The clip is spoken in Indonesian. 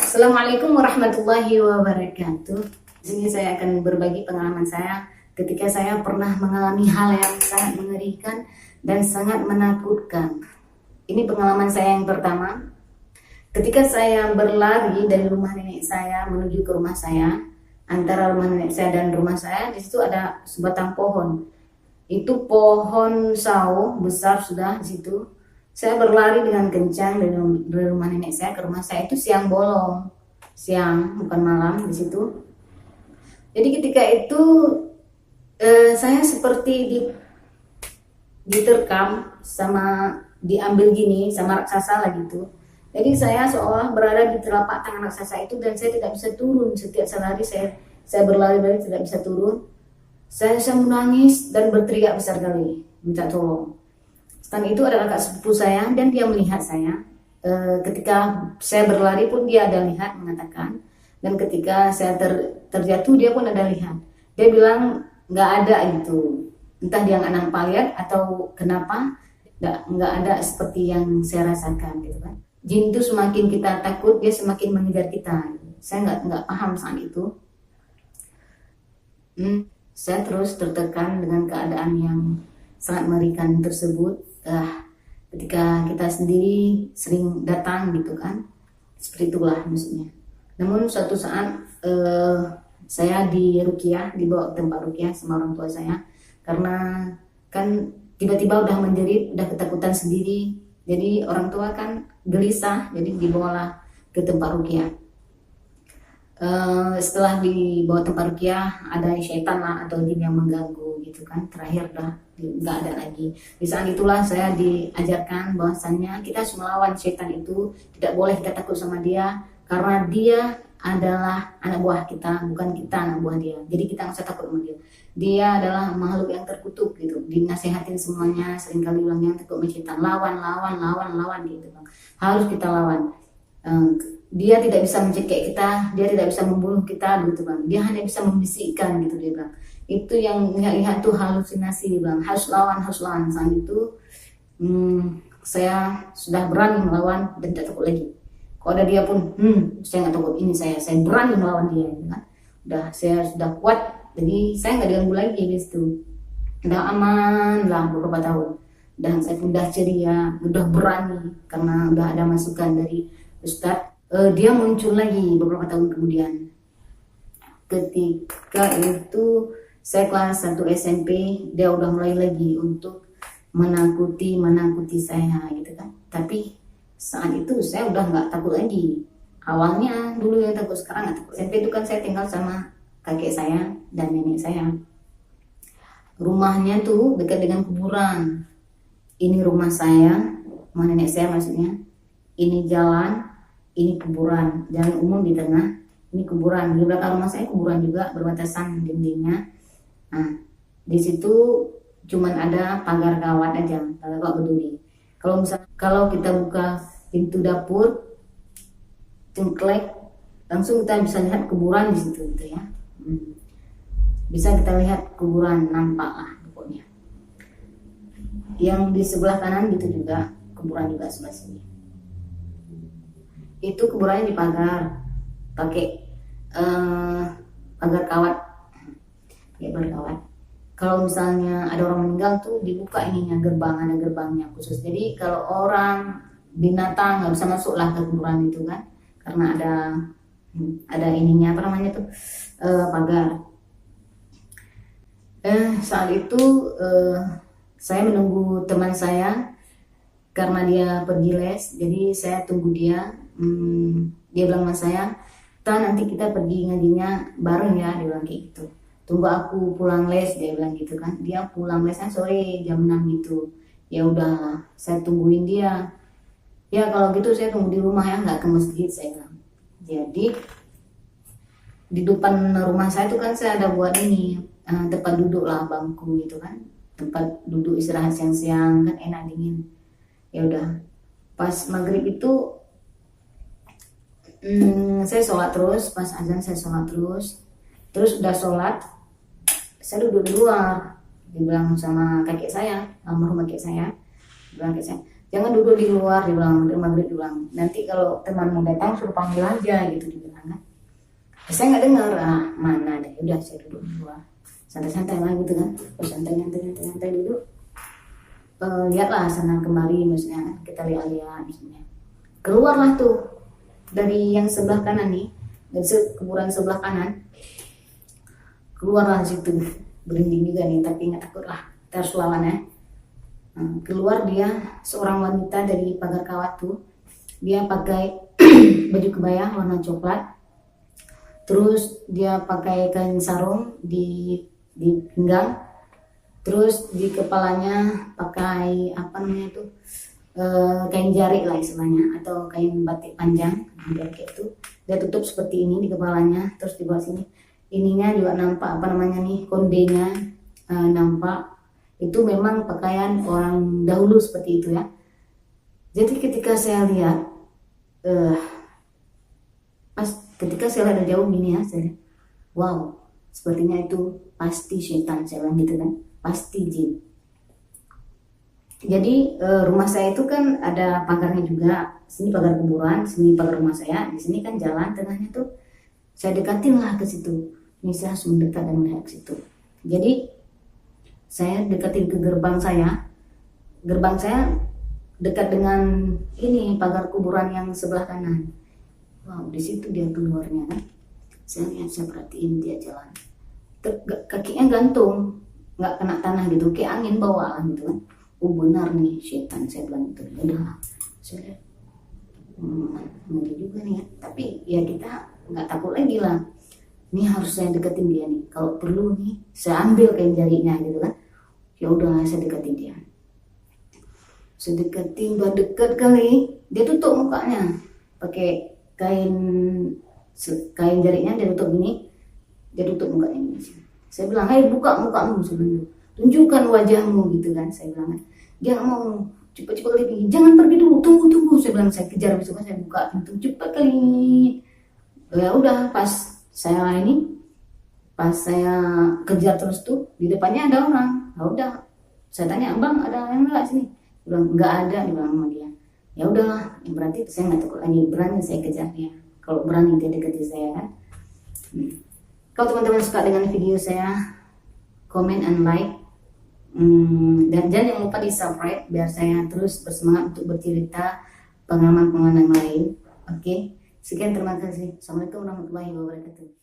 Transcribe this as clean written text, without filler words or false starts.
Assalamualaikum warahmatullahi wabarakatuh. Di sini saya akan berbagi pengalaman saya ketika saya pernah mengalami hal yang sangat mengerikan dan sangat menakutkan. Ini pengalaman saya yang pertama. Ketika saya berlari dari rumah nenek saya menuju ke rumah saya, antara rumah nenek saya dan rumah saya, di situ ada sebatang pohon. Itu pohon sawo besar sudah di situ. Saya berlari dengan kencang dari rumah nenek saya ke rumah saya, itu siang bolong, siang bukan malam di situ. Jadi ketika itu saya seperti diterkam sama diambil gini sama raksasa lah gitu. Jadi saya seolah berada di telapak tangan raksasa itu dan saya tidak bisa turun. Setiap lari saya berlari tidak bisa turun. Saya menangis dan berteriak besar kali minta tolong. Setelah itu ada kakak sepupu saya dan dia melihat saya. Ketika saya berlari pun dia ada lihat, mengatakan. Dan ketika saya terjatuh dia pun ada lihat. Dia bilang nggak ada itu. Entah dia nggak nampak lihat atau kenapa nggak ada seperti yang saya rasakan gitu kan. Jin itu semakin kita takut dia semakin mengejar kita. Saya nggak paham saat itu. Saya terus tertekan dengan keadaan yang sangat mengerikan tersebut. Ketika kita sendiri sering datang gitu kan, seperti itulah maksudnya. Namun suatu saat saya dibawa ke tempat ruqyah sama orang tua saya, karena kan tiba-tiba udah menjerit, udah ketakutan sendiri, jadi orang tua kan gelisah, jadi dibawalah ke tempat ruqyah. Setelah dibawa tempat ruqyah, ada syaitan lah atau jin yang mengganggu gitu kan. Terakhir udah nggak ada lagi. Di saat itulah saya diajarkan bahwasannya kita harus melawan syaitan itu, tidak boleh kita takut sama dia karena dia adalah anak buah kita, bukan kita anak buah dia. Jadi kita nggak usah takut sama dia. Dia adalah makhluk yang terkutuk gitu. Dinasehatin semuanya, seringkali bilangnya takut sama syaitan, lawan gitu bang. Harus kita lawan. Dia tidak bisa mencekik kita, dia tidak bisa membunuh kita gitu bang. Dia hanya bisa membisikkan gitu dia bang. Itu yang lihat tuh halusinasi bang. Harus lawan. Saat itu saya sudah berani melawan dan tidak takut lagi. Kalau ada dia pun, saya nggak takut. Ini saya berani melawan dia gitu kan. Saya sudah kuat, jadi saya nggak diganggu lagi di situ. Udah aman lah beberapa tahun. Dan saya udah ceria, udah berani karena udah ada masukan dari Ustadz. Dia muncul lagi beberapa tahun kemudian. Ketika itu saya kelas 1 SMP, dia udah mulai lagi untuk menakuti saya gitu kan. Tapi saat itu saya udah nggak takut lagi. Awalnya dulu yang takut, sekarang nggak takut. SMP itu kan saya tinggal sama kakek saya dan nenek saya. Rumahnya tuh dekat dengan kuburan. Ini rumah saya, rumah nenek saya maksudnya. Ini jalan, ini kuburan, jalan umum di tengah, ini kuburan. Di belakang rumah saya kuburan juga, berbatasan dindingnya. Nah, di situ cuman ada pagar kawat aja, pagar kawat berduri. Kalau kita buka pintu dapur, cengklek, langsung kita bisa lihat kuburan di situ gitu ya. Bisa kita lihat kuburan, nampak lah pokoknya. Yang di sebelah kanan gitu juga, kuburan juga sebelah sini. Itu kuburannya dipagar pakai pagar kawat. Kalau misalnya ada orang meninggal tuh dibuka ininya, ada gerbangnya khusus. Jadi kalau orang binatang nggak bisa masuk lah ke kuburan itu kan, karena ada ininya apa namanya tuh pagar. Saat itu saya menunggu teman saya karena dia pergi les, jadi saya tunggu dia. Dia bilang sama saya, nanti kita pergi ngajinya bareng ya, dia bilang kayak gitu. Tunggu aku pulang les, dia bilang gitu kan. Dia pulang lesnya sore jam 6 gitu. Ya udah, saya tungguin dia. Ya kalau gitu saya tunggu di rumah ya, nggak ke masjid saya bilang. Jadi di depan rumah saya tuh kan saya ada buat ini tempat duduk lah, bangku gitu kan, tempat duduk istirahat siang-siang kan enak dingin. Ya udah, pas maghrib itu saya sholat terus, pas azan saya sholat terus udah sholat saya duduk di luar. Dibilang sama kakek saya, almarhum kakek saya, bilang kakek saya, jangan duduk di luar, dibilang maghrib, dibilang nanti kalau teman mau datang suruh panggil aja gitu, dibilang kan. Saya nggak dengar, mana deh, udah saya duduk di luar santai-santai lah gitu kan, terus santai duduk, lihatlah sana kemari, misalnya kita lihat misalnya, keluarlah tuh dari yang sebelah kanan nih, dari kuburan sebelah kanan, keluarlah situ, berinding juga nih tapi nggak takut lah, kita harus lawan ya. Keluar dia seorang wanita dari pagar kawat tuh, dia pakai baju kebaya warna coklat, terus dia pakai kain sarung di pinggang, terus di kepalanya pakai apa namanya tuh, kain jarik lah istilahnya, atau kain batik panjang kayak itu, dia tutup seperti ini di kepalanya, terus di bawah sini ininya juga nampak apa namanya nih, kondenya nampak. Itu memang pakaian orang dahulu seperti itu ya. Jadi ketika saya lihat, ketika saya lihat dari jauh gini ya, saya lihat, wow, sepertinya itu pasti setan, saya bilang gitu kan, pasti jin. Jadi rumah saya itu kan ada pagarnya juga, sini pagar kuburan, sini pagar rumah saya, di sini kan jalan tengahnya tuh. Saya dekatin lah ke situ, ini saya harus mendekat dan melihat ke situ. Jadi saya deketin ke gerbang saya dekat dengan ini pagar kuburan yang sebelah kanan. Wow, di situ dia keluarnya kan. Saya lihat, saya perhatiin dia jalan, kakinya gantung, nggak kena tanah gitu, kayak angin bawa gitu kan. Oh benar nih setan, saya bilang gitu. Udah, saya lihat, ngeri juga nih ya. Tapi ya kita nggak takut lagi lah. Ini harus saya deketin dia nih. Kalau perlu nih, saya ambil kain jarinya gitu kan. Ya udah, saya deketin dia. Saya deketin, udah deket kali, dia tutup mukanya pakai kain jarinya, dia tutup gini, dia tutup mukanya ini. Saya bilang, hai buka mukamu, tunjukkan wajahmu gitu kan. Saya bilang, dia mau cepat-cepat kali, jangan pergi dulu, tunggu. Saya bilang, saya kejar, besoknya saya buka pintu cepat kali. Ya udah, pas saya kejar terus tuh, di depannya ada orang. Ya udah, saya tanya, bang ada yang nggak sini? Dia bilang nggak ada, dibilang sama dia. Ya udahlah, berarti saya nggak takut lagi, berani saya kejar dia. Kalau berani dia dekati saya kan. Kalau teman-teman suka dengan video saya, comment and like, dan jangan lupa di subscribe biar saya terus bersemangat untuk bercerita pengalaman lain. Oke, sekian, terima kasih. Assalamualaikum warahmatullahi wabarakatuh.